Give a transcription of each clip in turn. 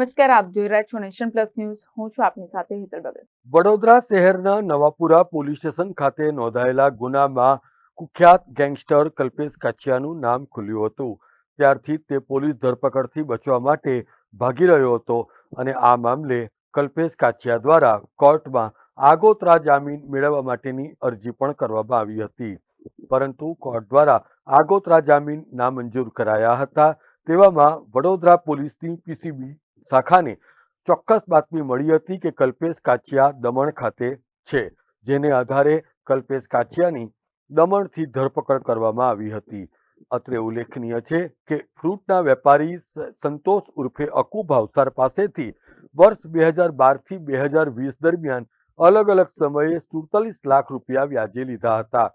નમસ્કાર, આપ જોઈ રહ્યા છો નેશન પ્લસ ન્યૂઝ. હું છું આપની સાથે હેતલ ભગત. વડોદરા શહેરના નવાપુરા પોલીસ સ્ટેશન ખાતે નોંધાયેલા ગુનામાં કુખ્યાત ગેંગસ્ટર કલ્પેશ કાછિયાનું નામ ખુલ્યું હતું. ત્યારથી તે પોલીસ ધરપકડથી બચવા માટે ભાગી રહ્યો હતો અને આ મામલે કલ્પેશ કાછિયા દ્વારા કોર્ટમાં આગોતરા જામીન મેળવવા માટેની અરજી પણ કરવામાં આવી હતી, પરંતુ કોર્ટ દ્વારા આગોતરા જામીન નામંજૂર કરાયા હતા. તેવામાં વડોદરા પોલીસની પીસીબી શાખાને ચોક્કસ બાતમી મળી હતી કે કલ્પેશ કાછિયા દમણ ખાતે છે, જેને આધારે કલ્પેશ કાછિયાની દમણથી ધરપકડ કરવામાં આવી હતી. અત્રે ઉલ્લેખનીય છે કે ફ્રૂટના વેપારી સંતોષ ઉર્ફે અકુ ભાવસાર પાસેથી વર્ષ 2012 થી 2020 દરમિયાન અલગ અલગ સમયે 47 લાખ રૂપિયા વ્યાજે લીધા હતા,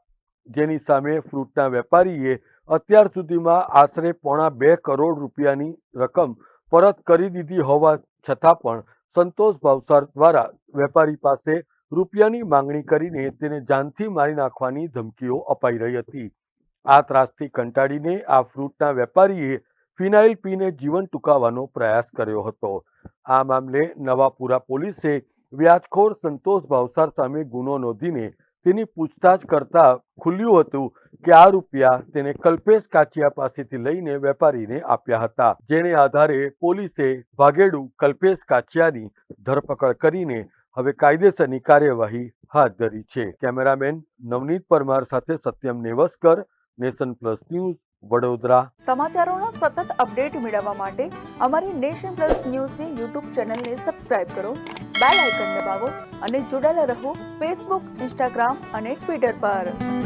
જેની સામે ફ્રૂટના વેપારીએ અત્યાર સુધીમાં આશરે 1.25 કરોડ રૂપિયાની રકમ પરત કરી દીધી હોવા છતાં પણ સંતોષ ભાવસાર દ્વારા વેપારી પાસે રૂપિયાની માંગણી કરીને તેને જાનથી મારી નાખવાની ધમકીઓ અપાઈ રહી હતી. આ ત્રાસથી કંટાળીને આ ફ્રૂટના વેપારીએ ફિનાઇલ પીને જીવન ટૂંકાવવાનો પ્રયાસ કર્યો હતો. આ મામલે નવાપુરા પોલીસે વ્યાજખોર સંતોષ ભાવસાર સામે ગુનો નોંધીને તેની પૂછતાછ કરતા ખુલ્યું હતું કે આ રૂપિયા તેને કલ્પેશ કાછિયા પાસેથી લઈને વેપારીને આપ્યા હતા, જેને આધારે પોલીસે ભાગેડુ કલ્પેશ કાછિયાની ધરપકડ કરીને હવે કાયદેસરની કાર્યવાહી હાથ ધરી છે. કેમેરામેન નવનીત પરમાર સાથે Satyam Nevaskar, Nation Plus News, Vadodara. સમાચારોનો સતત અપડેટ મેળવવા માટે અમારી નેશન પ્લસ ન્યૂઝની યુટ્યુબ ચેનલને સબસ્ક્રાઇબ કરો, બેલ આઇકન દબાવો અને જોડાયેલા રહો ફેસબુક, ઇન્સ્ટાગ્રામ અને ટ્વિટર પર.